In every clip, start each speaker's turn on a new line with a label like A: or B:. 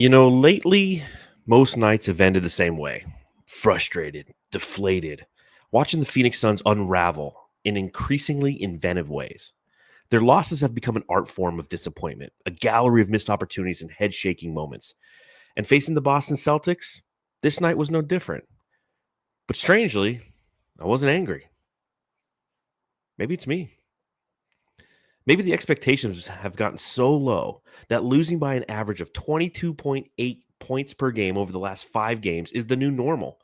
A: Lately, most nights have ended the same way. Frustrated, deflated, watching the Phoenix Suns unravel in increasingly inventive ways. Their losses have become an art form of disappointment, a gallery of missed opportunities and head-shaking moments. And facing the Boston Celtics, this night was no different. But strangely, I wasn't angry. Maybe it's me. Maybe the expectations have gotten so low that losing by an average of 22.8 points per game over the last 5 games is the new normal.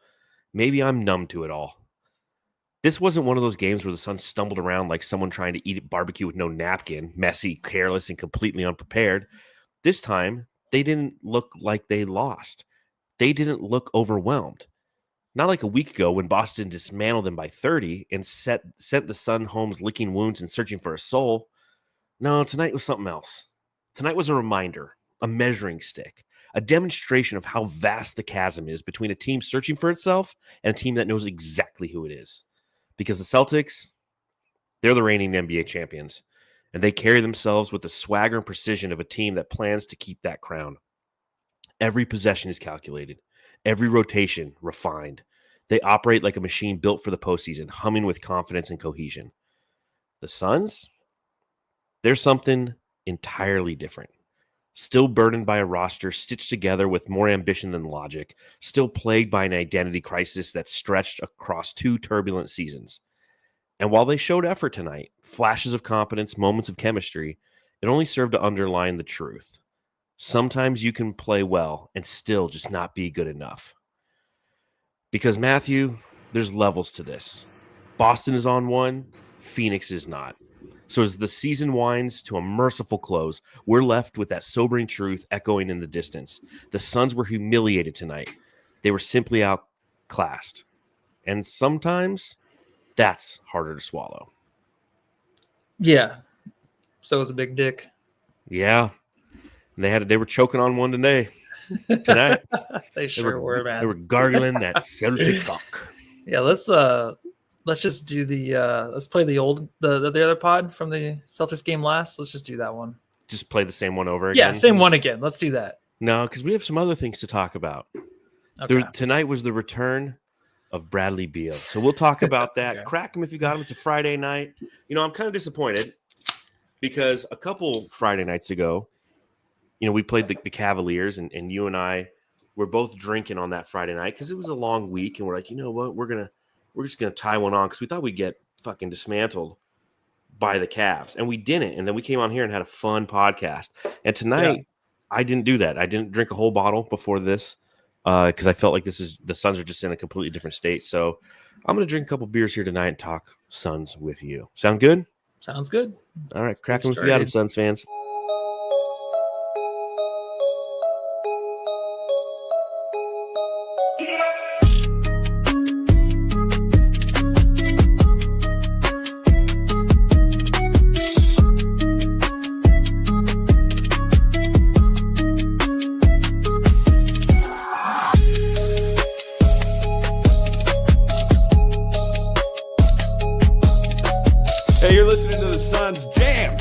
A: Maybe I'm numb to it all. This wasn't one of those games where the Suns stumbled around like someone trying to eat barbecue with no napkin, messy, careless, and completely unprepared. This time, they didn't look like they lost. They didn't look overwhelmed. Not like a week ago when Boston dismantled them by 30 and sent the Sun homes licking wounds and searching for a soul. No, tonight was something else. Tonight was a reminder, a measuring stick, a demonstration of how vast the chasm is between a team searching for itself and a team that knows exactly who it is. Because the Celtics, they're the reigning NBA champions, and they carry themselves with the swagger and precision of a team that plans to keep that crown. Every possession is calculated, every rotation refined. They operate like a machine built for the postseason, humming with confidence and cohesion. The Suns, there's something entirely different. Still burdened by a roster stitched together with more ambition than logic, still plagued by an identity crisis that stretched across 2 turbulent seasons. And while they showed effort tonight, flashes of competence, moments of chemistry, it only served to underline the truth. Sometimes you can play well and still just not be good enough. Because, Matthew, there's levels to this. Boston is on one, Phoenix is not. So as the season winds to a merciful close, we're left with that sobering truth echoing in the distance. The Suns were humiliated tonight. They were simply outclassed. And sometimes that's harder to swallow.
B: Yeah. So it was a big dick.
A: Yeah. And they were choking on one tonight.
B: They were, man.
A: They were gargling that Celtic cock.
B: Yeah, let's just do let's play the other pod from the Celtics game last. Let's just do that one.
A: Just play the same one over again?
B: Yeah, same one again. Let's do that.
A: No, because we have some other things to talk about. Okay. Tonight was the return of Bradley Beal. So we'll talk about that. Okay. Crack him if you got him. It's a Friday night. I'm kind of disappointed because a couple Friday nights ago, we played the Cavaliers, and you and I were both drinking on that Friday night because it was a long week, and we're like, you know what, we're just gonna tie one on because we thought we'd get fucking dismantled by the Cavs, and we didn't. And then we came on here and had a fun podcast. And tonight, I didn't do that. I didn't drink a whole bottle before this because I felt like the Suns are just in a completely different state. So I'm gonna drink a couple beers here tonight and talk Suns with you. Sound good?
B: Sounds good.
A: All right, crack them if you got them, Suns fans.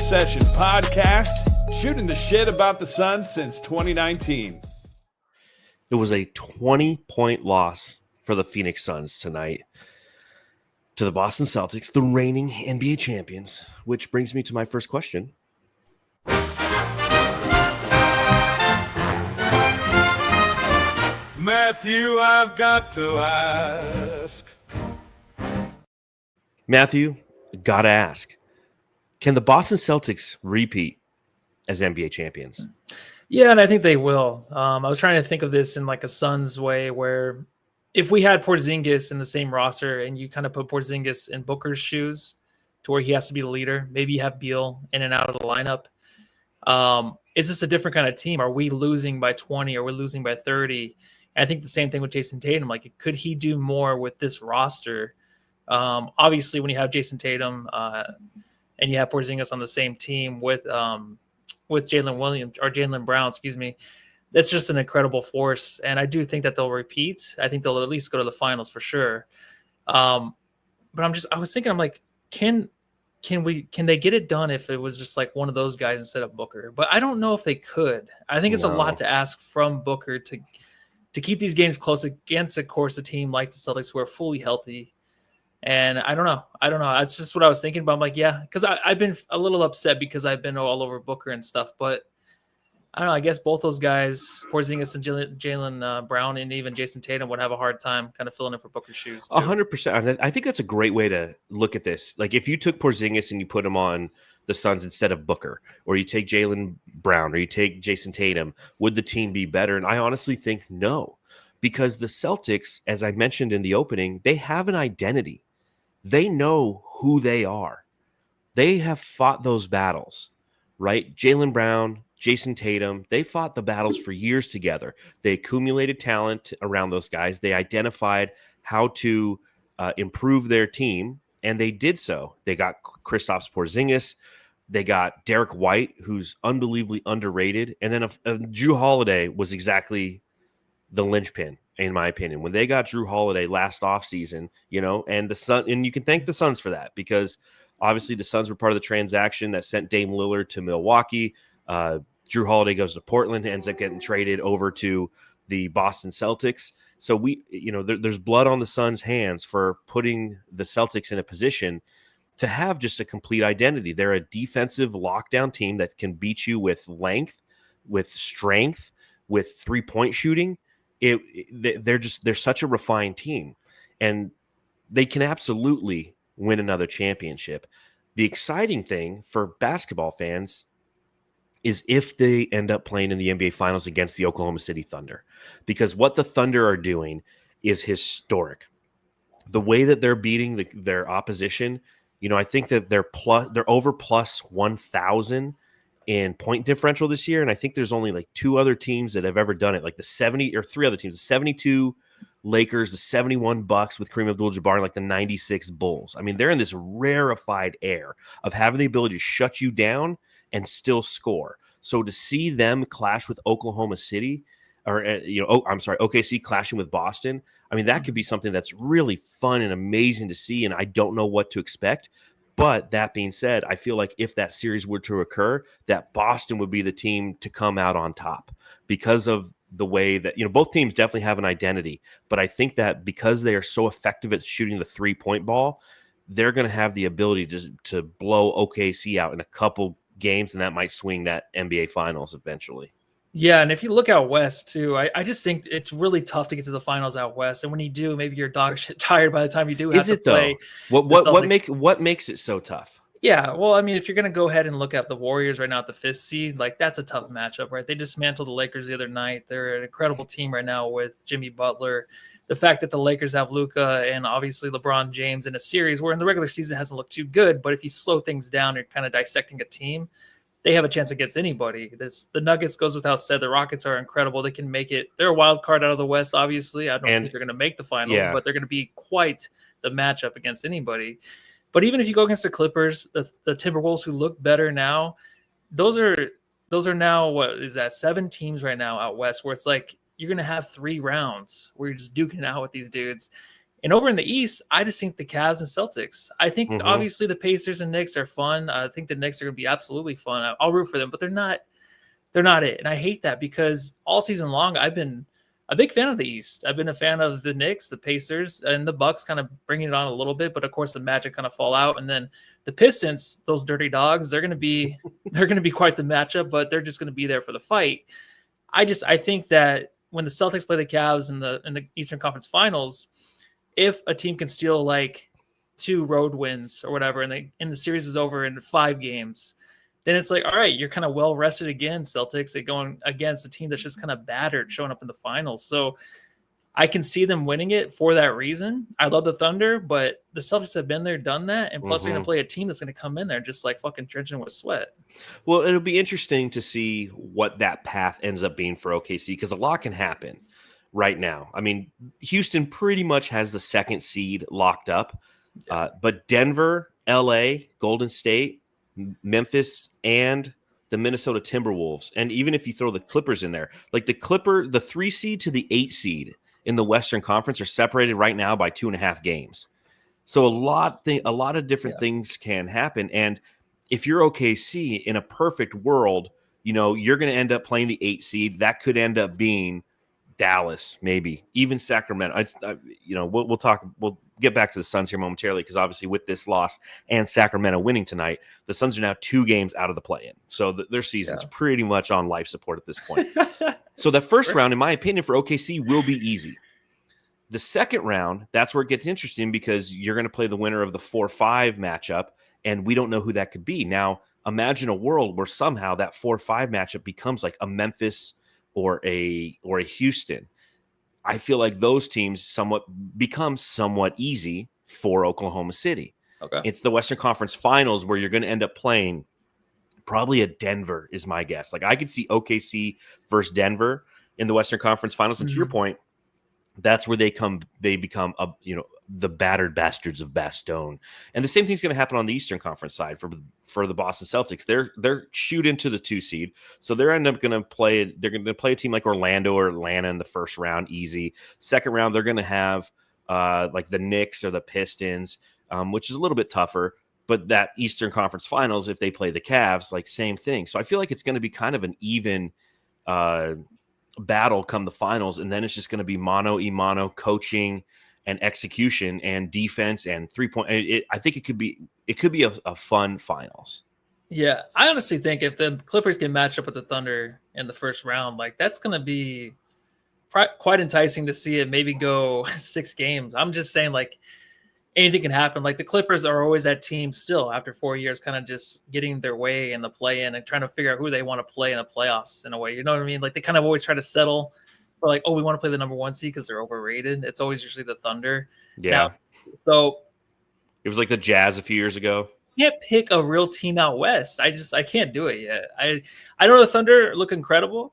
C: Session podcast, shooting the shit about the Suns since 2019.
A: It was a 20-point loss for the Phoenix Suns tonight to the Boston Celtics, the reigning NBA champions, which brings me to my first question.
D: Matthew, I've got to ask.
A: Matthew, gotta ask. Can the Boston Celtics repeat as NBA champions?
B: Yeah, and I think they will. I was trying to think of this in like a Suns way where if we had Porzingis in the same roster and you kind of put Porzingis in Booker's shoes to where he has to be the leader, maybe you have Beal in and out of the lineup. It's just a different kind of team. Are we losing by 20? Are we losing by 30? And I think the same thing with Jason Tatum. Like, could he do more with this roster? Obviously, when you have Jason Tatum and you have Porzingis on the same team with Jaylen Brown, that's just an incredible force. And I do think that they'll repeat. I think they'll at least go to the finals for sure. But I was thinking, I'm like, can can they get it done if it was just like one of those guys instead of Booker? But I don't know if they could. I think it's a lot to ask from Booker to keep these games close against, of course, a team like the Celtics who are fully healthy. And I don't know. That's just what I was thinking about. I'm like, yeah, because I've been a little upset because I've been all over Booker and stuff. But I don't know. I guess both those guys, Porzingis and Jaylen Brown, and even Jason Tatum would have a hard time kind of filling in for Booker's shoes, too.
A: 100%. I think that's a great way to look at this. Like, if you took Porzingis and you put him on the Suns instead of Booker, or you take Jaylen Brown, or you take Jason Tatum, would the team be better? And I honestly think no, because the Celtics, as I mentioned in the opening, they have an identity. They know who they are. They have fought those battles, right? Jaylen Brown, Jason Tatum, they fought the battles for years together. They accumulated talent around those guys. They identified how to improve their team, and they did so. They got Kristaps Porzingis. They got Derek White, who's unbelievably underrated. And then Drew Holiday was exactly the linchpin, in my opinion. When they got Drew Holiday last offseason, and the Sun, and you can thank the Suns for that, because obviously the Suns were part of the transaction that sent Dame Lillard to Milwaukee. Drew Holiday goes to Portland, ends up getting traded over to the Boston Celtics. So there's blood on the Suns' hands for putting the Celtics in a position to have just a complete identity. They're a defensive lockdown team that can beat you with length, with strength, with 3-point shooting. They're such a refined team, and they can absolutely win another championship. The exciting thing for basketball fans is if they end up playing in the NBA Finals against the Oklahoma City Thunder, because what the Thunder are doing is historic. The way that they're beating their opposition, I think that they're over plus 1,000 in point differential this year, and I think there's only like 2 other teams that have ever done it, like the 3 other teams, the 72 Lakers, the 71 Bucks with Kareem Abdul-Jabbar, and like the 96 Bulls. I mean, they're in this rarefied air of having the ability to shut you down and still score. So to see them clash with Oklahoma City, or OKC clashing with Boston, I mean, that could be something that's really fun and amazing to see, and I don't know what to expect. But that being said, I feel like if that series were to occur, that Boston would be the team to come out on top, because of the way that, both teams definitely have an identity. But I think that because they are so effective at shooting the 3-point ball, they're going to have the ability to blow OKC out in a couple games, and that might swing that NBA Finals eventually.
B: Yeah, and if you look out west too, I just think it's really tough to get to the finals out west. And when you do, maybe you're dog shit tired by the time you do have to play.
A: What makes it so tough?
B: Yeah, well, I mean, if you're going to go ahead and look at the Warriors right now at the 5th seed, like that's a tough matchup, right? They dismantled the Lakers the other night. They're an incredible team right now with Jimmy Butler. The fact that the Lakers have Luka and obviously LeBron James in a series where in the regular season hasn't looked too good, but if you slow things down, you're kind of dissecting a team. They have a chance against anybody. The Nuggets goes without said. The Rockets are incredible. They can make it. They're a wild card out of the West, obviously. I don't think they're going to make the finals, but they're going to be quite the matchup against anybody. But even if you go against the Clippers, the Timberwolves, who look better now, those are now, what is that, 7 teams right now out West, where it's like you're going to have 3 rounds where you're just duking out with these dudes. And over in the East, I just think the Cavs and Celtics. I think obviously the Pacers and Knicks are fun. I think the Knicks are going to be absolutely fun. I'll root for them, but they're not it. And I hate that, because all season long I've been a big fan of the East. I've been a fan of the Knicks, the Pacers, and the Bucks kind of bringing it on a little bit, but of course the Magic kind of fall out. And then the Pistons, those dirty dogs, they're going to be quite the matchup, but they're just going to be there for the fight. I think that when the Celtics play the Cavs in the Eastern Conference Finals, if a team can steal like 2 road wins or whatever, and the series is over in 5 games, then it's like, all right, you're kind of well rested again, Celtics. They're going against a team that's just kind of battered, showing up in the finals. So I can see them winning it for that reason. I love the Thunder, but the Celtics have been there, done that, and plus they're going to play a team that's going to come in there just like fucking drenching with sweat.
A: Well, it'll be interesting to see what that path ends up being for OKC, because a lot can happen right now. I mean, Houston pretty much has the 2nd seed locked up, but Denver, LA, Golden State, Memphis, and the Minnesota Timberwolves, and even if you throw the Clippers in there, like the 3 seed to the 8 seed in the Western Conference are separated right now by 2.5 games. So a lot of different things can happen. And if you're OKC in a perfect world, you're going to end up playing the 8 seed. That could end up being Dallas, maybe even Sacramento. We'll talk. We'll get back to the Suns here momentarily because obviously with this loss and Sacramento winning tonight, the Suns are now 2 games out of the play-in. So their season's pretty much on life support at this point. So the first round, in my opinion, for OKC will be easy. The second round, that's where it gets interesting because you're going to play the winner of the 4-5 matchup, and we don't know who that could be. Now, imagine a world where somehow that 4-5 matchup becomes like a Memphis or a Houston. I feel like those teams become somewhat easy for Oklahoma City.
B: Okay.
A: It's the Western Conference Finals where you're going to end up playing probably a Denver is my guess. Like I could see OKC versus Denver in the Western Conference Finals. And to your point, that's where they become the battered bastards of Bastogne. And the same thing's going to happen on the Eastern Conference side for the Boston Celtics. They're shoot into the 2 seed. So they're going to play a team like Orlando or Atlanta in the first round, easy. Second round, they're going to have like the Knicks or the Pistons, which is a little bit tougher. But that Eastern Conference Finals, if they play the Cavs, like same thing. So I feel like it's going to be kind of an even battle come the finals, and then it's just going to be mano coaching and execution and defense and 3-point. I think it could be a fun finals.
B: Yeah, I honestly think if the Clippers can match up with the Thunder in the first round, like that's going to be quite enticing to see it maybe go 6 games. I'm just saying, like anything can happen. Like the Clippers are always that team still after 4 years, kind of just getting their way in the play-in and trying to figure out who they want to play in the playoffs in a way. You know what I mean? Like they kind of always try to settle for like, oh, we want to play the number 1 seed because they're overrated. It's always usually the Thunder.
A: Yeah.
B: Now, so
A: it was like the Jazz a few years ago.
B: Can't pick a real team out west. I can't do it yet. I know the Thunder look incredible,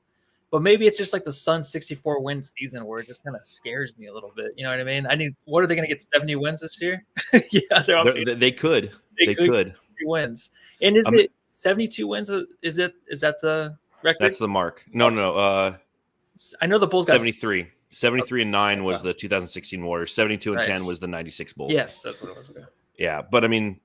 B: but maybe it's just like the Suns 64 win season where it just kind of scares me a little bit. You know what I mean? What are they going to get 70 wins this year? Yeah,
A: they could. They could.
B: Wins. And is it 72 wins? Is that the record?
A: That's the mark. No.
B: I know the Bulls got
A: 73. 73-9 was the 2016 Warriors. 72-10 was the 96 Bulls.
B: Yes, that's what it was. Okay.
A: Yeah, but I mean,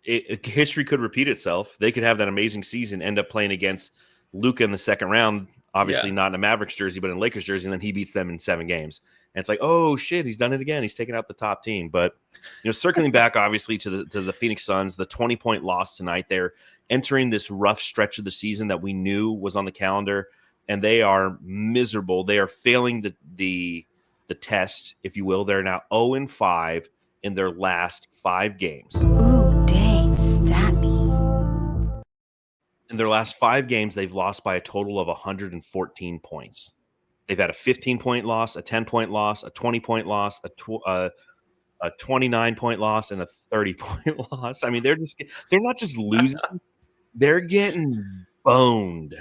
A: history could repeat itself. They could have that amazing season, end up playing against Luka in the second round, obviously not in a Mavericks jersey, but in a Lakers jersey, and then he beats them in 7 games. And it's like, oh shit, he's done it again. He's taken out the top team. But circling back obviously to the Phoenix Suns, the 20-point loss tonight. They're entering this rough stretch of the season that we knew was on the calendar, and they are miserable. They are failing the test, if you will. They're now 0-5 in their last 5 games.
E: Ooh, dang, stat me.
A: In their last 5 games, they've lost by a total of 114 points. They've had a 15-point loss, a 10-point loss, a 20-point loss, a 29-point loss, and a 30-point loss. I mean, they're not just losing; they're getting boned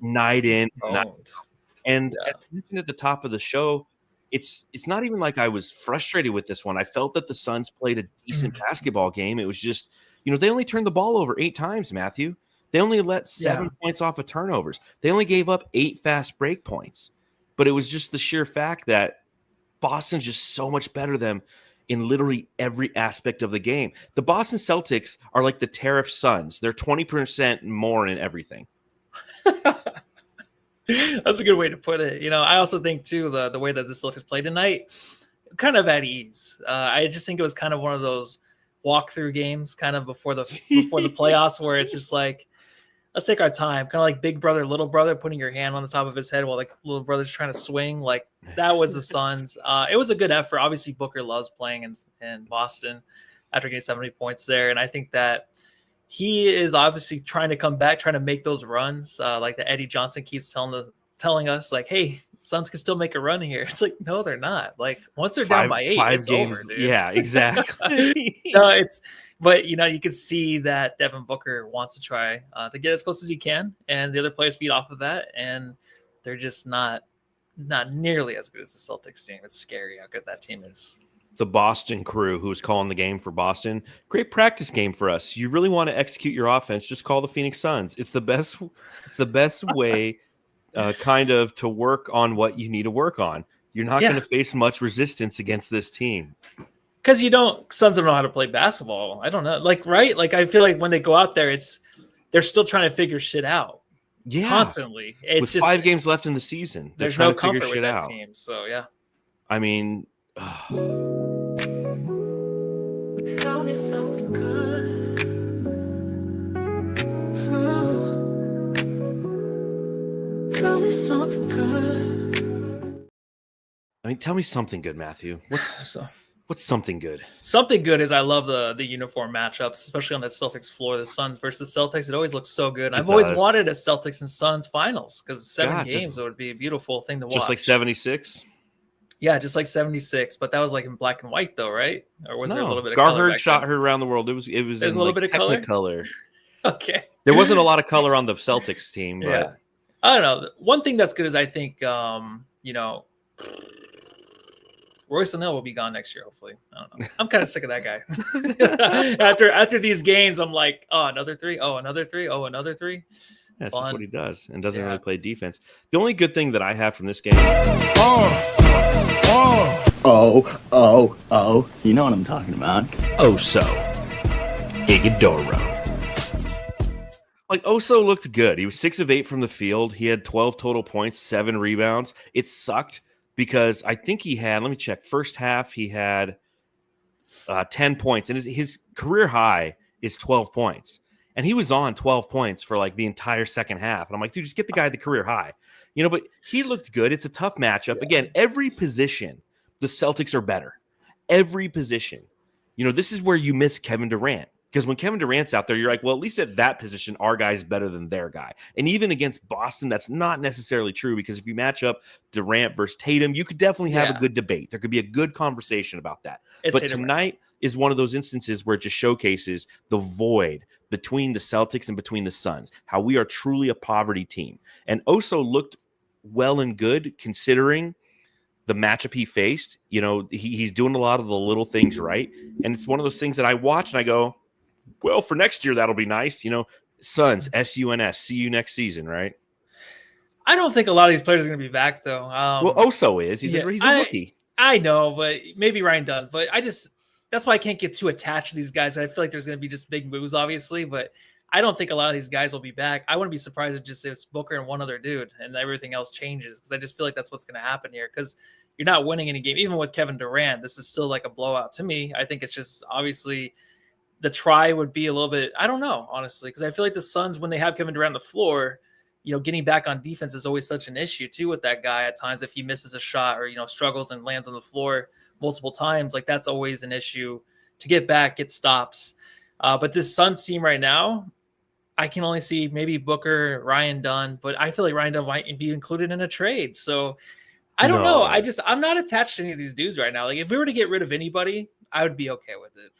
A: night in, night out. And as I mentioned at the top of the show, it's not even like I was frustrated with this one. I felt that the Suns played a decent basketball game. It was just, they only turned the ball over 8 times, Matthew. They only let 7 points off of turnovers. They only gave up 8 fast break points. But it was just the sheer fact that Boston's just so much better than them in literally every aspect of the game. The Boston Celtics are like the Tariff Suns. They're 20% more in everything.
B: That's a good way to put it. I also think, too, the way that the Celtics played tonight, kind of at ease. I just think it was kind of one of those walkthrough games kind of before the playoffs where it's just like, let's take our time, kind of like big brother, little brother, putting your hand on the top of his head while like little brother's trying to swing. Like that was the Suns. It was a good effort. Obviously, Booker loves playing in Boston after getting 70 points there. And I think that he is obviously trying to come back, trying to make those runs. Like the Eddie Johnson keeps telling us, like, hey, Suns can still make a run here. It's like, no, they're not. Like once they're down by 8, it's games, over, dude.
A: Yeah, exactly.
B: But you can see that Devin Booker wants to try to get as close as he can, and the other players feed off of that, and they're just not nearly as good as the Celtics team. It's scary how good that team is.
A: The Boston crew, who's calling the game for Boston, great practice game for us. You really want to execute your offense, just call the Phoenix Suns. It's the best way kind of to work on what you need to work on. You're not going to face much resistance against this team.
B: Because Suns don't know how to play basketball. I don't know. Like, right? Like, I feel like when they go out there, they're still trying to figure shit out.
A: Yeah.
B: Constantly. It's
A: with
B: just
A: 5 games left in the season. They're
B: there's
A: trying
B: no
A: to figure
B: comfort
A: shit
B: with that
A: out.
B: team. So, yeah.
A: I mean,
E: Tell me something good. Tell me something good.
A: tell me something good, Matthew. What's something good?
B: Something good is I love the uniform matchups, especially on that Celtics floor, the Suns versus Celtics. It always looks so good. I've always wanted a Celtics and Suns finals because 7 games it would be a beautiful thing to watch.
A: Just like 76?
B: Yeah, just like 76, but that was like in black and white though, right? Or was there a little bit of
A: Gar
B: color?
A: heard shot her around the world. It was
B: There's
A: in
B: a little bit of color?
A: color.
B: Okay.
A: There wasn't a lot of color on the Celtics team, but
B: Yeah. I don't know. One thing that's good is I think Royce O'Neal will be gone next year, hopefully. I don't know. I'm kind of sick of that guy. After these games, I'm like, oh, another 3. Oh, another 3. Oh, another 3.
A: that's just what he does and doesn't
B: Yeah.
A: really play defense. The only good thing that I have from this game,
F: You know what I'm talking about.
A: Oso Igudoro. Like Oso looked good. He was 6 of 8 from the field. He had 12 total points, 7 rebounds. It sucked because I think he had, let me check, first half he had 10 points. And his career high is 12 points. And he was on 12 points for like the entire second half. And I'm like, dude, just get the guy the career high. But he looked good. It's a tough matchup. Yeah. Again, every position, the Celtics are better. Every position. This is where you miss Kevin Durant. Because when Kevin Durant's out there, you're like, well, at least at that position, our guy's better than their guy. And even against Boston, that's not necessarily true because if you match up Durant versus Tatum, you could definitely have a good debate. There could be a good conversation about that. But tonight is one of those instances where it just showcases the void between the Celtics and between the Suns, how we are truly a poverty team. And Oso looked well and good considering the matchup he faced. He's doing a lot of the little things right. And it's one of those things that I watch and I go, well, for next year, that'll be nice. Suns, SUNS, see you next season, right?
B: I don't think a lot of these players are going to be back, though.
A: Well, Oso is. He's a rookie.
B: I know, but maybe Ryan Dunn. But that's why I can't get too attached to these guys. I feel like there's going to be just big moves, obviously, but I don't think a lot of these guys will be back. I wouldn't be surprised if it's Booker and one other dude and everything else changes because I just feel like that's what's going to happen here because you're not winning any game. Even with Kevin Durant, this is still like a blowout to me. I think it's just obviously – the try would be a little bit, I don't know, honestly, because I feel like the Suns, when they have Kevin Durant on the floor, getting back on defense is always such an issue too with that guy at times. If he misses a shot or, struggles and lands on the floor multiple times, like that's always an issue to get back, get stops. But this Suns team right now, I can only see maybe Booker, Ryan Dunn, but I feel like Ryan Dunn might be included in a trade. So I don't know. I'm not attached to any of these dudes right now. Like if we were to get rid of anybody, I would be okay with it.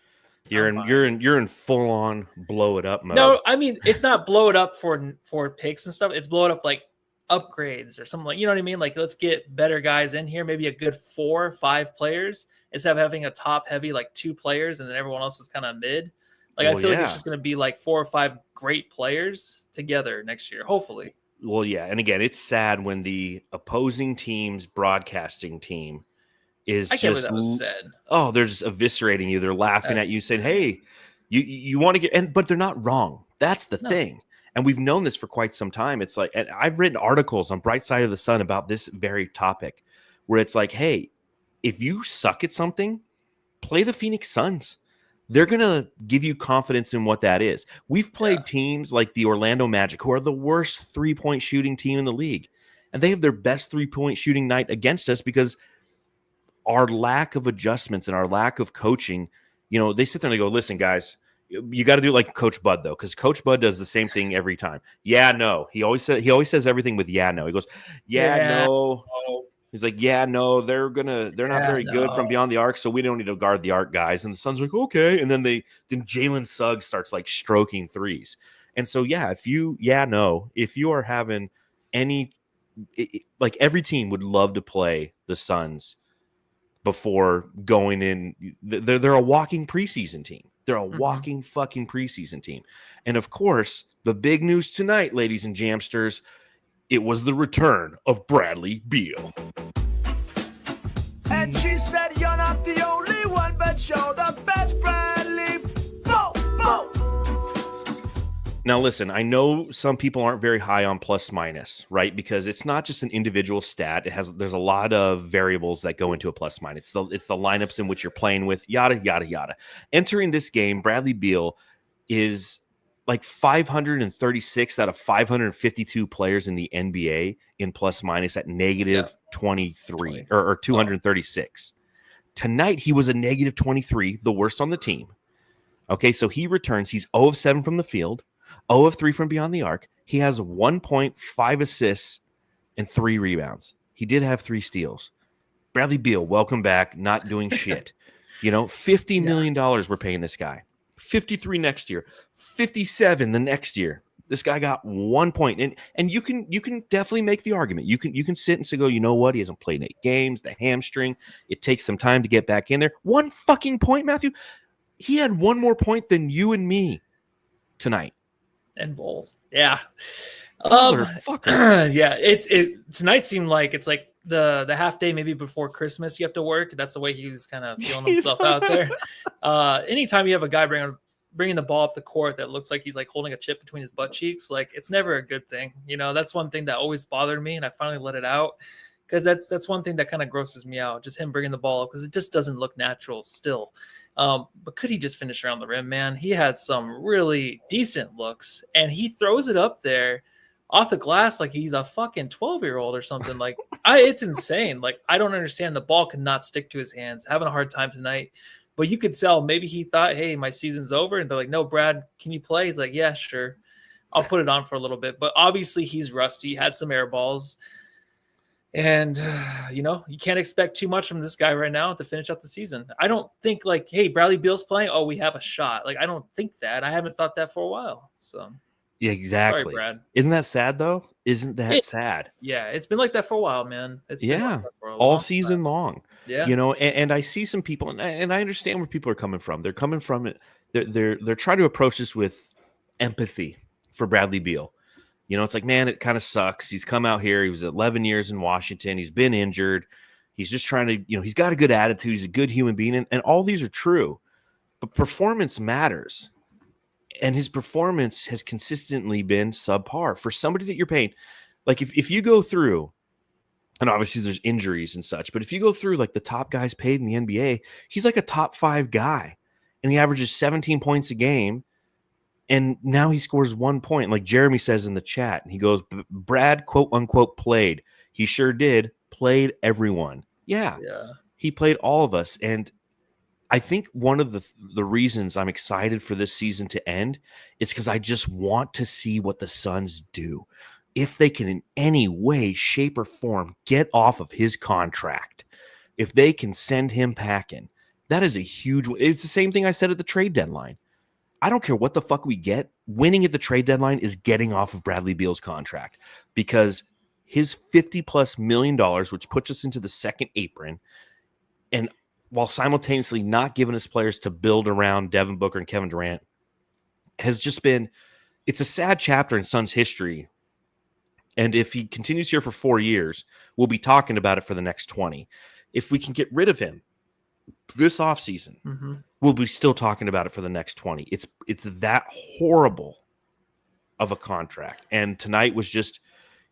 A: You're in full on blow it up mode.
B: No, I mean it's not blow it up for picks and stuff. It's blow it up like upgrades or something like, you know what I mean? Like let's get better guys in here, maybe a good 4 or 5 players instead of having a top heavy like 2 players and then everyone else is kind of mid. Like I feel like it's just going to be like 4 or 5 great players together next year, hopefully.
A: Well, yeah, and again, it's sad when the opposing team's broadcasting team is
B: I can't believe that was said.
A: Oh, they're just eviscerating you. They're laughing at you, saying, "Hey, you want to get," but they're not wrong. That's the thing, and we've known this for quite some time. It's like, and I've written articles on Bright Side of the Sun about this very topic, where it's like, hey, if you suck at something, play the Phoenix Suns. They're gonna give you confidence in what that is. We've played teams like the Orlando Magic, who are the worst 3-point shooting team in the league, and they have their best 3-point shooting night against us because our lack of adjustments and our lack of coaching, they sit there and they go, listen, guys, you got to do like Coach Bud, though, because Coach Bud does the same thing every time. Yeah, no. He always says everything with yeah, no. He goes, no. He's like, yeah, no, they're not very good from beyond the arc, so we don't need to guard the arc guys. And the Suns are like, okay. And then Jalen Suggs starts like stroking threes. And so, if you are having any, like every team would love to play the Suns before going in. They're a walking preseason team. They're a walking fucking preseason team. And of course, the big news tonight, ladies and jamsters, it was the return of Bradley Beal.
D: And she said, you're not the only one, but but you're the best, Bradley. Bo, bo.
A: Now, listen, I know some people aren't very high on plus minus, right? Because it's not just an individual stat. There's a lot of variables that go into a plus minus. It's the lineups in which you're playing with, yada, yada, yada. Entering this game, Bradley Beal is like 536 out of 552 players in the NBA in plus minus at negative 23 or 236. Tonight, he was a negative 23, the worst on the team. Okay, so he returns. He's 0 of 7 from the field, 0 of 3 from beyond the arc. He has 1 point, 5 assists, and 3 rebounds. He did have 3 steals. Bradley Beal, welcome back, not doing shit. $50 million we're paying this guy. 53 next year, 57 the next year. This guy got 1 point, and you can definitely make the argument. You can sit and say, go, you know what? He hasn't played 8 games, the hamstring. It takes some time to get back in there. 1 fucking point, Matthew. He had 1 more point than you and me tonight.
B: And both, yeah.
A: Motherfucker.
B: Yeah. Tonight seemed like it's like the half day maybe before Christmas you have to work. That's the way he was kind of feeling himself out there. Anytime you have a guy bringing the ball up the court that looks like he's like holding a chip between his butt cheeks, like it's never a good thing. That's one thing that always bothered me, and I finally let it out because that's one thing that kind of grosses me out. Just him bringing the ball up because it just doesn't look natural still. But could he just finish around the rim, man? He had some really decent looks, and he throws it up there off the glass like he's a fucking 12-year-old or something. Like, it's insane. Like, I don't understand. The ball could not stick to his hands. Having a hard time tonight. But you could tell maybe he thought, hey, my season's over. And they're like, no, Brad, can you play? He's like, yeah, sure. I'll put it on for a little bit. But obviously he's rusty. He had some air balls. And, you can't expect too much from this guy right now to finish up the season. I don't think like, hey, Bradley Beal's playing. Oh, we have a shot. Like, I don't think that. I haven't thought that for a while. So,
A: yeah, exactly.
B: Sorry, Brad.
A: Isn't that sad, though? Isn't that sad?
B: Yeah, it's been like that for a while, man. It's been like that for a
A: all
B: long
A: season
B: time.
A: long.
B: Yeah.
A: And I see some people, and I understand where people are coming from. They're coming from it. They're trying to approach this with empathy for Bradley Beal. It's like, man, it kind of sucks. He's come out here. He was 11 years in Washington. He's been injured. He's just trying to, he's got a good attitude. He's a good human being. And all these are true. But performance matters. And his performance has consistently been subpar for somebody that you're paying. Like, if you go through, and obviously there's injuries and such, but if you go through like the top guys paid in the NBA, he's like a top 5 guy. And he averages 17 points a game. And now he scores 1 point, like Jeremy says in the chat. And he goes, Brad, quote unquote, played. He sure did. Played everyone. Yeah. He played all of us. And I think one of the reasons I'm excited for this season to end is because I just want to see what the Suns do. If they can in any way, shape, or form get off of his contract, if they can send him packing, that is a huge – it's the same thing I said at the trade deadline. I don't care what the fuck we get. Winning at the trade deadline is getting off of Bradley Beal's contract because his $50+ million, which puts us into the second apron, and while simultaneously not giving us players to build around Devin Booker and Kevin Durant, has just been – it's a sad chapter in Suns history. And if he continues here for 4 years, we'll be talking about it for the next 20. If we can get rid of him this offseason, we'll be still talking about it for the next 20. It's that horrible of a contract. And tonight was just,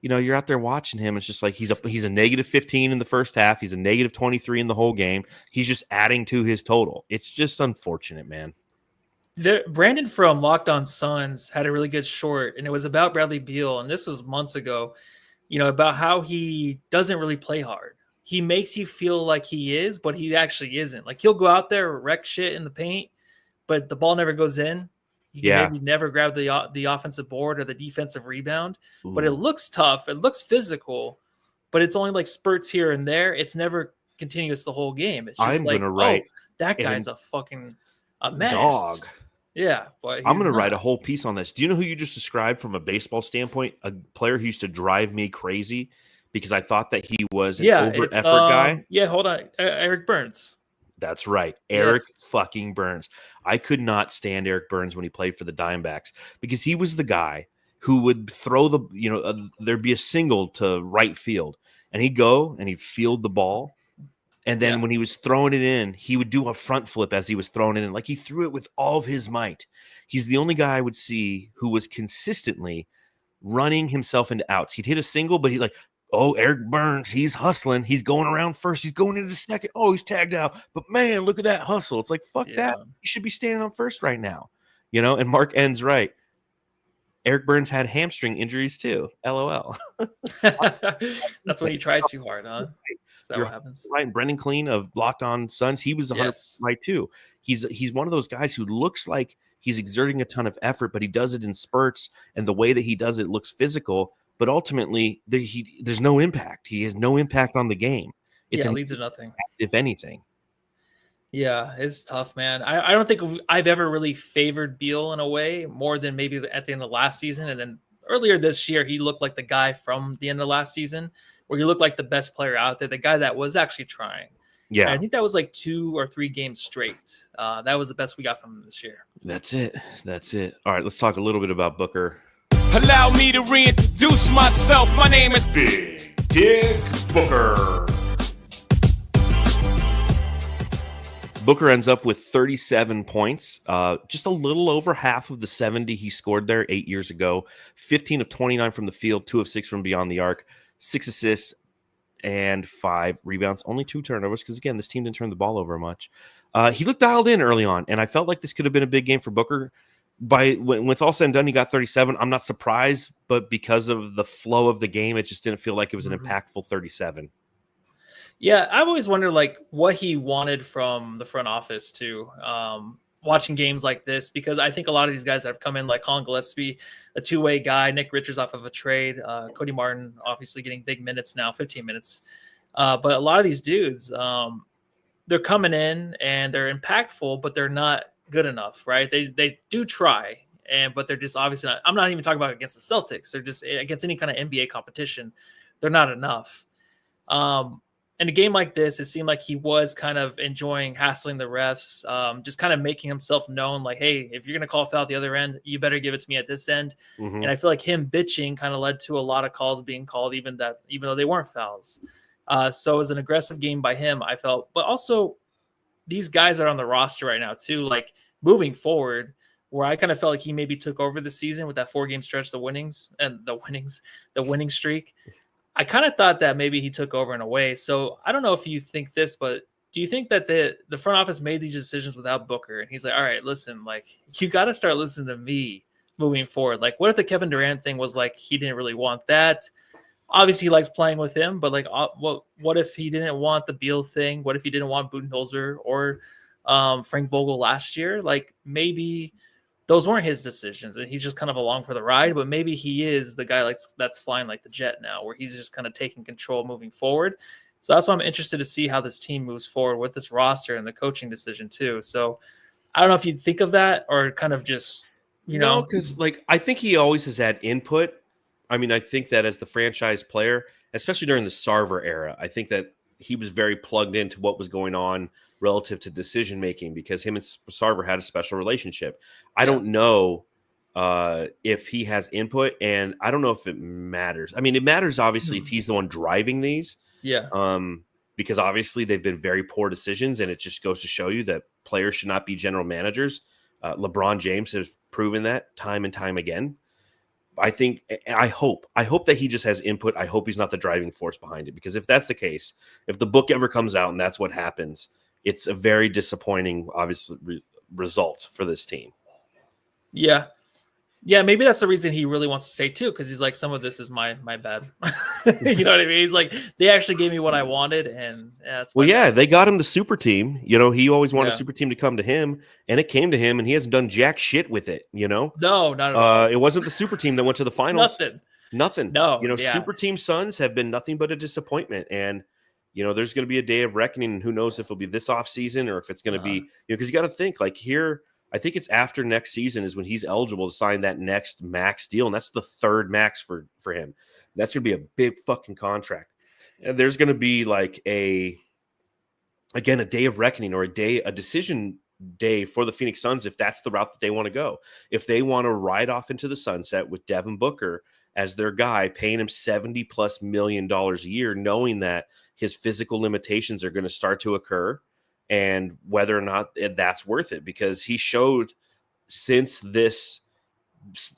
A: you're out there watching him. It's just like he's a negative 15 in the first half. He's a negative 23 in the whole game. He's just adding to his total. It's just unfortunate, man.
B: Brandon from Locked On Suns had a really good short, and it was about Bradley Beal. And this was months ago, about how he doesn't really play hard. He makes you feel like he is, but he actually isn't. Like, he'll go out there, wreck shit in the paint, but the ball never goes in. He can maybe never grab the offensive board or the defensive rebound. Ooh. But it looks tough. It looks physical, but it's only like spurts here and there. It's never continuous the whole game. It's just that guy's a fucking mess.
A: Dog.
B: Yeah, but
A: I'm going to write a whole piece on this. Do you know who you just described from a baseball standpoint? A player who used to drive me crazy because I thought that he was an over-effort guy.
B: Yeah, hold on. Eric Burns.
A: That's right. Eric fucking Burns. I could not stand Eric Burns when he played for the Diamondbacks because he was the guy who would throw there'd be a single to right field, and he'd go and he'd field the ball, And then
B: Yeah.
A: when he was throwing it in, he would do a front flip as he was throwing it in. Like he threw it with all of his might. He's the only guy I would see who was consistently running himself into outs. He'd hit a single, but he's like, oh, Eric Burns, he's hustling. He's going around first. He's going into the second. Oh, he's tagged out. But man, look at that hustle. It's like, fuck that. You should be standing on first right now. And Mark N's right. Eric Burns had hamstring injuries too. LOL.
B: That's when you try too hard, huh? Is that what happens?
A: Right. And Brendan Clean of Locked On Suns, he was 100% right too. He's one of those guys who looks like he's exerting a ton of effort, but he does it in spurts, and the way that he does it looks physical, but ultimately there's no impact. He has no impact on the game. It
B: leads to nothing,
A: if anything.
B: Yeah, it's tough, man. I don't think I've ever really favored Beal in a way more than maybe at the end of last season. And then earlier this year, he looked like the guy from the end of last season where he looked like the best player out there, the guy that was actually trying.
A: Yeah.
B: And I think that was like 2 or 3 games straight. That was the best we got from him this year.
A: That's it. All right, let's talk a little bit about Booker.
F: Allow me to reintroduce myself. My name is
A: Big Dick Booker. Booker ends up with 37 points, just a little over half of the 70 he scored there 8 years ago. 15 of 29 from the field, 2 of 6 from beyond the arc, 6 assists, and 5 rebounds. Only 2 turnovers because, again, this team didn't turn the ball over much. He looked dialed in early on, and I felt like this could have been a big game for Booker. When it's all said and done, he got 37. I'm not surprised, but because of the flow of the game, it just didn't feel like it was an impactful 37.
B: Yeah, I've always wondered like what he wanted from the front office too. Watching games like this, because I think a lot of these guys that have come in, like Colin Gillespie, a 2-way guy, Nick Richards off of a trade, Cody Martin obviously getting big minutes now, 15 minutes. But a lot of these dudes, they're coming in and they're impactful, but they're not good enough, right? They do try, but they're just obviously not. I'm not even talking about against the Celtics. They're just against any kind of NBA competition. They're not enough. In a game like this, it seemed like he was kind of enjoying hassling the refs, just kind of making himself known, like, hey, if you're going to call a foul at the other end, you better give it to me at this end. And I feel like him bitching kind of led to a lot of calls being called, even though they weren't fouls. So it was an aggressive game by him, I felt. But also, these guys are on the roster right now, too. Like, moving forward, where I kind of felt like he maybe took over the season with that 4-game stretch, the winning streak. I kind of thought that maybe he took over in a way. So I don't know if you think this, but do you think that the front office made these decisions without Booker? And he's like, all right, listen, like you got to start listening to me moving forward. Like what if the Kevin Durant thing was like, he didn't really want that. Obviously he likes playing with him, but like, what if he didn't want the Beal thing? What if he didn't want Budenholzer or Frank Vogel last year? Like maybe those weren't his decisions and he's just kind of along for the ride, but maybe he is the guy that's flying like the jet now, where he's just kind of taking control moving forward. So that's why I'm interested to see how this team moves forward with this roster and the coaching decision too. So I don't know if you'd think of that or kind of just,
A: No, because like I think he always has had input. I mean, I think that as the franchise player, especially during the Sarver era, I think that he was very plugged into what was going on relative to decision making because him and Sarver had a special relationship. I don't know if he has input, and I don't know if it matters. I mean, it matters obviously if he's the one driving these.
B: Yeah.
A: Because obviously they've been very poor decisions, and it just goes to show you that players should not be general managers. LeBron James has proven that time and time again. I hope that he just has input. I hope he's not the driving force behind it, because if that's the case, if the book ever comes out and that's what happens, it's a very disappointing, obviously, result for this team.
B: Yeah. Yeah, maybe that's the reason he really wants to stay too, because he's like, some of this is my bad. You know what I mean? He's like, they actually gave me what I wanted, and that's
A: they got him the super team. You know, he always wanted a super team to come to him, and it came to him, and he hasn't done jack shit with it. You know,
B: no, not at all.
A: It wasn't the super team that went to the finals. Nothing.
B: No,
A: you know, super team Suns have been nothing but a disappointment, and you know, there's going to be a day of reckoning, and who knows if it'll be this off season or if it's going to be, you know, because you got to think like here. I think it's after next season is when he's eligible to sign that next max deal, and that's the third max for him. That's going to be a big fucking contract. And there's going to be like a day of reckoning or a decision day for the Phoenix Suns if that's the route that they want to go. If they want to ride off into the sunset with Devin Booker as their guy, paying him $70+ million a year, knowing that his physical limitations are going to start to occur, and whether or not that's worth it, because he showed since the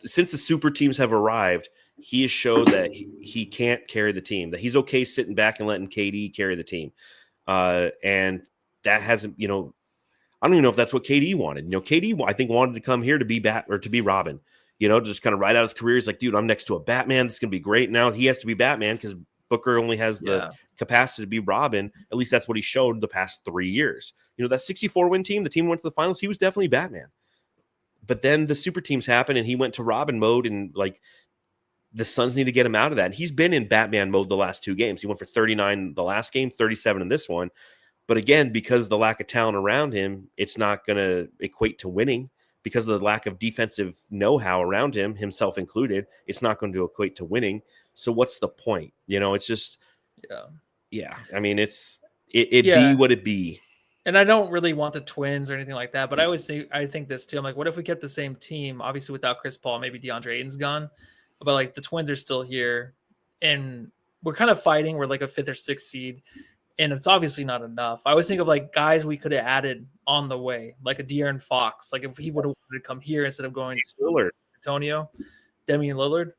A: super teams have arrived, he has showed that he can't carry the team, that he's okay sitting back and letting KD carry the team. And that hasn't, I don't even know if that's what KD wanted. KD, I think, wanted to come here to be to be Robin, to just kind of ride out his career. He's like, dude, I'm next to a Batman. This is going to be great. Now he has to be Batman because Booker only has the capacity to be Robin. At least that's what he showed the past 3 years. That 64-win team, the team went to the finals, he was definitely Batman. But then the super teams happened and he went to Robin mode, and like the Suns need to get him out of that. And he's been in Batman mode the last 2 games. He went for 39 the last game, 37 in this one. But again, because of the lack of talent around him, it's not going to equate to winning. Because of the lack of defensive know-how around him, himself included, it's not going to equate to winning. So what's the point? It's just, yeah. I mean, it be what it be.
B: And I don't really want the Twins or anything like that, but I think this too. I'm like, what if we kept the same team? Obviously, without Chris Paul, maybe DeAndre Ayton's gone, but like the Twins are still here, and we're kind of fighting. We're like a 5th or 6th seed, and it's obviously not enough. I always think of like guys we could have added on the way, like a De'Aaron Fox. Like if he would have wanted to come here instead of going to
A: Lillard,
B: Antonio, Damian Lillard.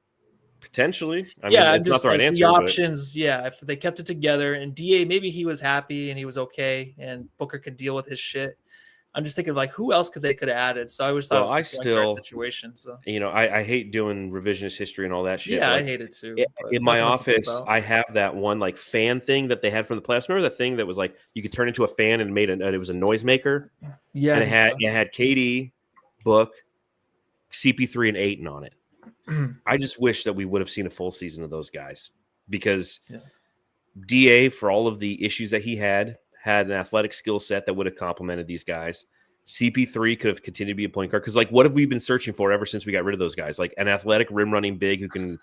A: Potentially. I mean,
B: yeah,
A: it's
B: just
A: not the right answer.
B: The options, if they kept it together, and DA, maybe he was happy and he was okay, and Booker could deal with his shit. I'm just thinking like, who else could have added? So I always thought,
A: I still
B: situation. So
A: I hate doing revisionist history and all that shit.
B: Yeah,
A: like,
B: I hate it too.
A: In my office, I have that one like fan thing that they had from the playoffs. Remember the thing that was like you could turn into a fan and it was a noisemaker.
B: Yeah,
A: and it had KD, Book, CP3, and Ayton on it. I just wish that we would have seen a full season of those guys, because DA, for all of the issues that he had an athletic skill set that would have complemented these guys. CP3 could have continued to be a point guard, because like what have we been searching for ever since we got rid of those guys? Like an athletic rim running big who can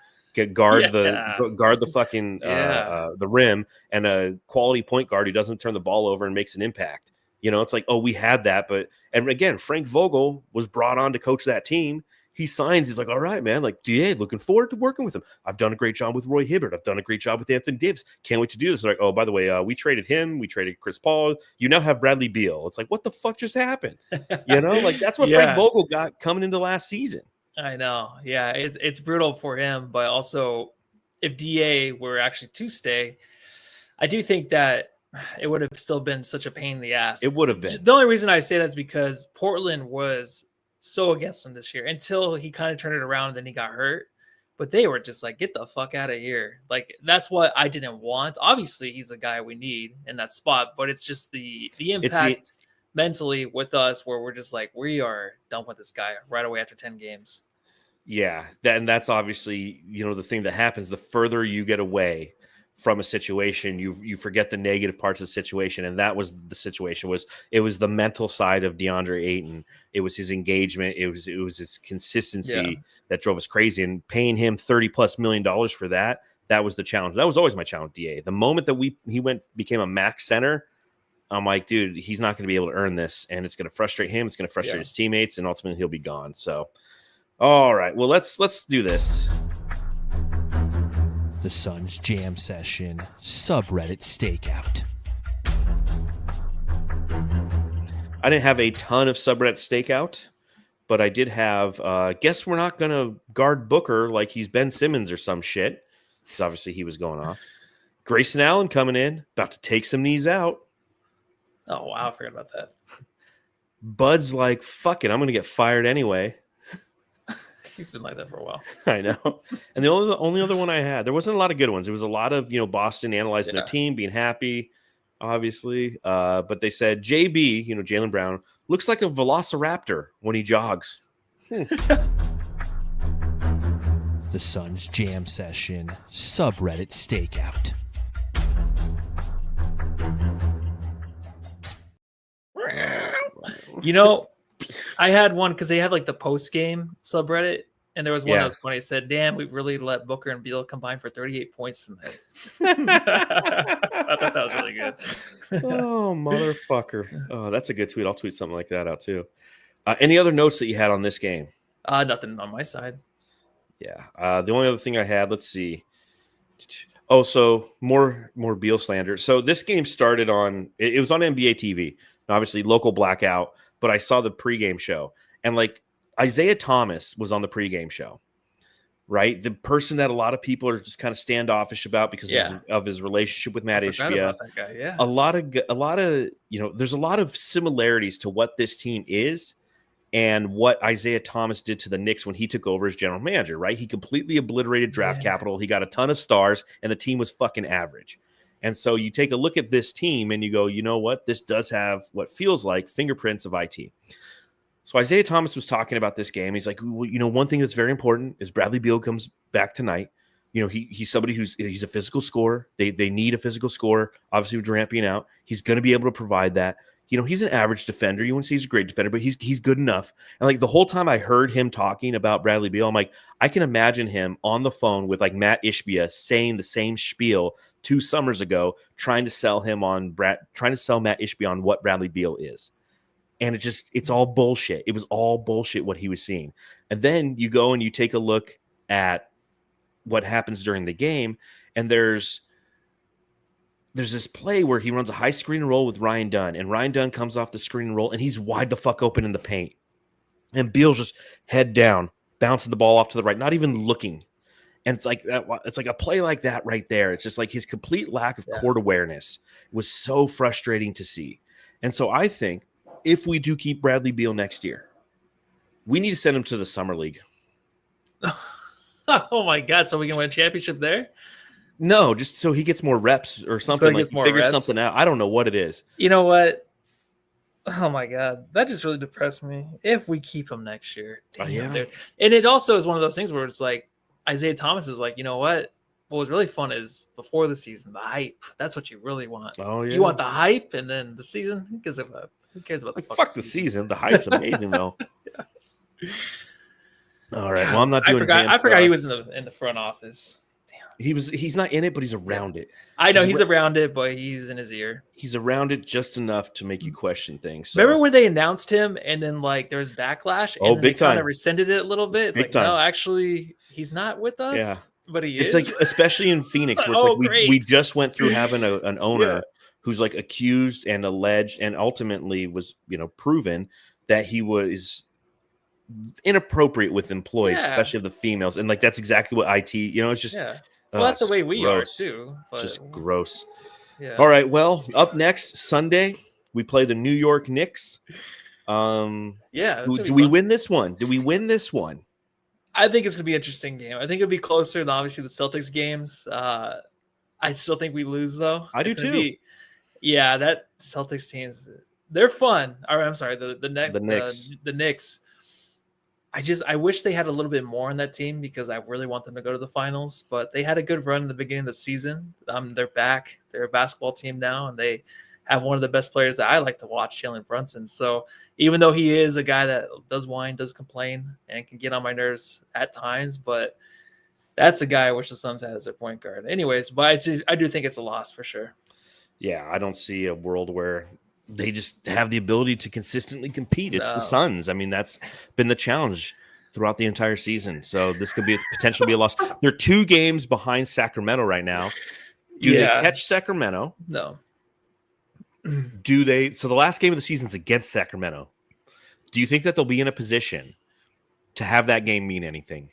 A: guard the fucking the rim, and a quality point guard who doesn't turn the ball over and makes an impact. It's like, oh, we had that, and again, Frank Vogel was brought on to coach that team. He signs. He's like, all right, man. Like, DA, looking forward to working with him. I've done a great job with Roy Hibbert. I've done a great job with Anthony Davis. Can't wait to do this. They're like, oh, by the way, we traded him. We traded Chris Paul. You now have Bradley Beal. It's like, what the fuck just happened? Like that's what Frank Vogel got coming into last season.
B: I know. Yeah, it's brutal for him. But also, if DA were actually to stay, I do think that it would have still been such a pain in the ass.
A: It would have been.
B: The only reason I say that is because Portland was so against him this year until he kind of turned it around and then he got hurt. But they were just like, get the fuck out of here. Like, that's what I didn't want. Obviously, he's a guy we need in that spot, but it's just the impact mentally with us where we're just like, we are done with this guy right away after 10 games.
A: Yeah, that's obviously, the thing that happens. The further you get away from a situation, you forget the negative parts of the situation, and that was the situation. It was the mental side of DeAndre Ayton. It was his engagement. It was his consistency that drove us crazy. And paying him $30+ million for that was the challenge. That was always my challenge, DA. The moment that he became a max center, I'm like, dude, he's not going to be able to earn this, and it's going to frustrate him. It's going to frustrate his teammates, and ultimately he'll be gone. So, all right, well, let's do this.
G: The Suns Jam Session Subreddit Stakeout.
A: I didn't have a ton of Subreddit Stakeout, but I did have, guess we're not going to guard Booker like he's Ben Simmons or some shit, because obviously he was going off. Grayson Allen coming in, about to take some knees out.
B: Oh, wow, I forgot about that.
A: Bud's like, fuck it, I'm going to get fired anyway.
B: He's been like that for a while.
A: I know. And the only other one I had, there wasn't a lot of good ones. It was a lot of, Boston analyzing their team, being happy, obviously. But they said JB, Jaylen Brown, looks like a velociraptor when he jogs.
G: The Suns Jam Session Subreddit Stakeout.
B: I had one because they had like the post game subreddit, and there was one that was funny. It said, "Damn, we really let Booker and Beal combine for 38 points tonight." I thought that was really good.
A: Oh, motherfucker! Oh, that's a good tweet. I'll tweet something like that out too. Any other notes that you had on this game?
B: Nothing on my side.
A: Yeah. The only other thing I had, let's see. Oh, so more Beal slander. So this game started on it was on NBA TV. Obviously, local blackout, but I saw the pregame show. And like Isaiah Thomas was on the pregame show, right? The person that a lot of people are just kind of standoffish about because of his relationship with Matt Ishbia.
B: That guy, yeah.
A: A lot of there's a lot of similarities to what this team is and what Isaiah Thomas did to the Knicks when he took over as general manager, right? He completely obliterated draft capital. He got a ton of stars, and the team was fucking average. And so you take a look at this team and you go, you know what? This does have what feels like fingerprints of IT. So Isaiah Thomas was talking about this game. He's like, well, one thing that's very important is Bradley Beal comes back tonight. He's somebody he's a physical scorer. They need a physical scorer. Obviously, with Durant being out, he's going to be able to provide that. He's an average defender. You wouldn't say he's a great defender, but he's good enough. And like the whole time I heard him talking about Bradley Beal, I'm like, I can imagine him on the phone with like Matt Ishbia saying the same spiel 2 summers ago, trying to sell Matt Ishbia on what Bradley Beal is. And it's all bullshit. It was all bullshit what he was seeing. And then you go and you take a look at what happens during the game, and there's this play where he runs a high screen and roll with Ryan Dunn, and Ryan Dunn comes off the screen and roll, and he's wide the fuck open in the paint. And Beal's just head down, bouncing the ball off to the right, not even looking. And it's like a play like that right there. It's just like his complete lack of court awareness was so frustrating to see. And so I think if we do keep Bradley Beal next year, we need to send him to the summer league.
B: Oh my God! So we can win a championship there?
A: No, just so he gets more reps or something.
B: So
A: like figure something out. I don't know what it is.
B: You know what? Oh my God, that just really depressed me. If we keep him next year, dude. And it also is one of those things where it's like Isaiah Thomas is like, you know what? What was really fun is before the season, the hype. That's what you really want.
A: Oh yeah,
B: you want the hype, and then the season. Who cares about
A: the fuck the season? The hype's amazing though. Yeah. All right. Well, I'm not doing.
B: I forgot he was in the front office. Damn.
A: He's not in it, but he's around it.
B: I know he's around it, but he's in his ear.
A: He's around it just enough to make you question things. So.
B: Remember when they announced him, and then like there was backlash? And
A: big time.
B: Kind of rescinded it a little bit. It's big like, time. No, actually, he's not with us.
A: Yeah,
B: but he is.
A: It's like, especially in Phoenix, where it's like we just went through having an owner who's like accused and alleged, and ultimately was proven that he was inappropriate with employees, especially of the females, and like that's exactly what IT. It's just
B: well, that's the way we gross. Are too. But,
A: just gross.
B: Yeah.
A: All right. Well, up next Sunday we play the New York Knicks. Do we win this one? Do we win this one?
B: I think it's gonna be an interesting game. I think it'll be closer than obviously the Celtics games. I still think we lose though.
A: I do too.
B: That Celtics teams, they're fun. Or I'm sorry, the Knicks. I wish they had a little bit more on that team because I really want them to go to the finals. But they had a good run in the beginning of the season. They're back. They're a basketball team now, and they have one of the best players that I like to watch, Jalen Brunson. So even though he is a guy that does whine, does complain, and can get on my nerves at times, but that's a guy I wish the Suns had as their point guard. Anyways, but I do think it's a loss for sure.
A: Yeah, I don't see a world where they just have the ability to consistently compete. It's the Suns. I mean, that's been the challenge throughout the entire season. So this could be potentially be a loss. They're 2 games behind Sacramento right now. Do they catch Sacramento?
B: No.
A: Do they? So the last game of the season is against Sacramento. Do you think that they'll be in a position to have that game mean anything?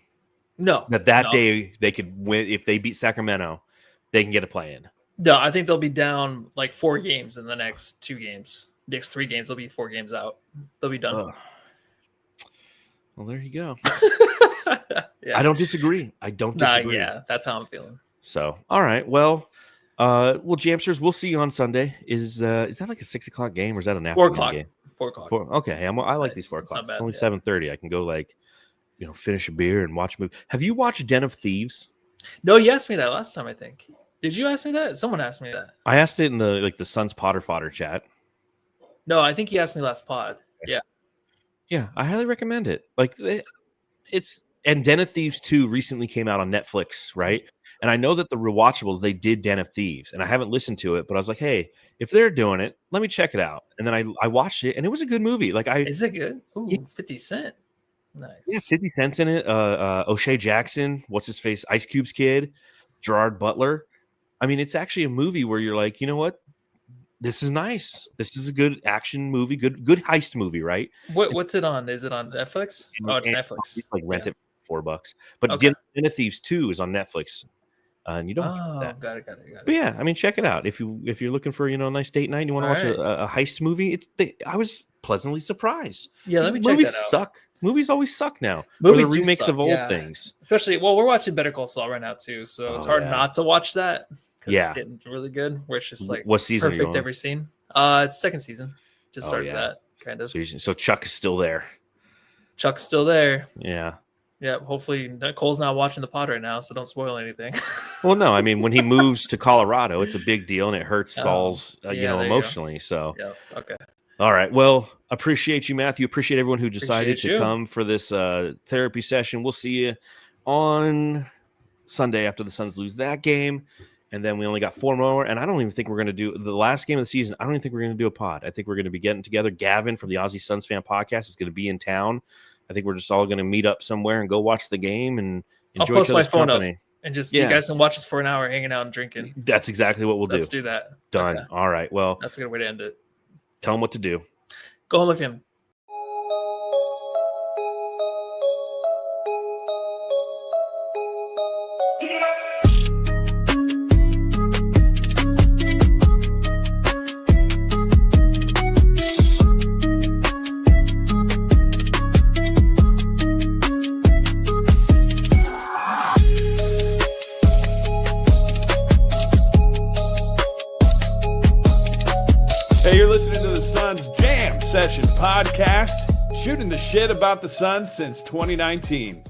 B: No.
A: That day they could win. If they beat Sacramento, they can get a play in.
B: No, I think they'll be down like 4 games in the next 2 games. Next 3 games, they'll be 4 games out. They'll be done.
A: Well, there you go. I don't disagree.
B: That's how I'm feeling.
A: So, all right. Well, Jamsters, we'll see you on Sunday. Is that like a 6 o'clock game or is that an afternoon game?
B: 4 o'clock.
A: Okay. I like these 4 o'clock. It's only 7:30. I can go finish a beer and watch a movie. Have you watched Den of Thieves?
B: No, you asked me that last time, I think. Did you ask me that? Someone asked me that.
A: I asked it in the Suns Potter Fodder chat.
B: No, I think he asked me last pod. Yeah.
A: Yeah, I highly recommend it. And Den of Thieves 2 recently came out on Netflix, right? And I know that the rewatchables, they did Den of Thieves, and I haven't listened to it, but I was like, hey, if they're doing it, let me check it out. And then I watched it, and it was a good movie.
B: Is it good? Ooh, 50 Cent. Nice.
A: Yeah, 50 Cent's in it. O'Shea Jackson, what's his face? Ice Cube's kid, Gerard Butler. I mean, it's actually a movie where you're like, you know what? This is nice. This is a good action movie, good heist movie, right?
B: What's it on? Is it on Netflix? Oh, it's
A: And
B: Netflix.
A: you like rent it for $4. But
B: Okay.
A: Den of Thieves 2 is on Netflix. And you don't have to do that.
B: Got it.
A: But yeah, I mean, check it out. If you're looking for, a nice date night, you want to watch a heist movie, I was pleasantly surprised.
B: Yeah, let me check
A: Movies
B: that out.
A: suck. Movies always suck now.
B: Movies
A: Or
B: do
A: the remakes
B: suck,
A: of old
B: yeah.
A: things.
B: Especially, we're watching Better Call Saul right now too, so it's hard not to watch that.
A: Yeah.
B: It's getting really good. Where it's just like
A: What season are you
B: perfect
A: on?
B: every scene. It's second season. Just started that kind of.
A: So Chuck is still there.
B: Chuck's still there.
A: Yeah.
B: Yeah. Hopefully Cole's not watching the pod right now, so don't spoil anything.
A: Well, no, I mean, when he moves to Colorado, it's a big deal, and it hurts
B: Oh,
A: Saul's,
B: yeah, there you
A: emotionally. So,
B: Yeah. Okay.
A: all right. Well, appreciate you, Matthew. Appreciate everyone who decided
B: Appreciate
A: to
B: you.
A: come for this therapy session. We'll see you on Sunday after the Suns lose that game. And then we only got 4 more. And I don't even think we're going to do the last game of the season. I don't even think we're going to do a pod. I think we're going to be getting together. Gavin from the Aussie Suns Fan Podcast is going to be in town. I think we're just all going to meet up somewhere and go watch the game and enjoy
B: I'll post
A: each
B: my
A: other's
B: phone
A: company.
B: up and just you guys can watch us for an hour hanging out and drinking.
A: That's exactly what we'll do.
B: Let's do that.
A: Done.
B: Okay.
A: All right. Well,
B: That's a good way to end it.
A: tell them what to do.
B: Go home with him.
C: Hey, you're listening to the Suns Jam Session Podcast, shooting the shit about the Suns since 2019.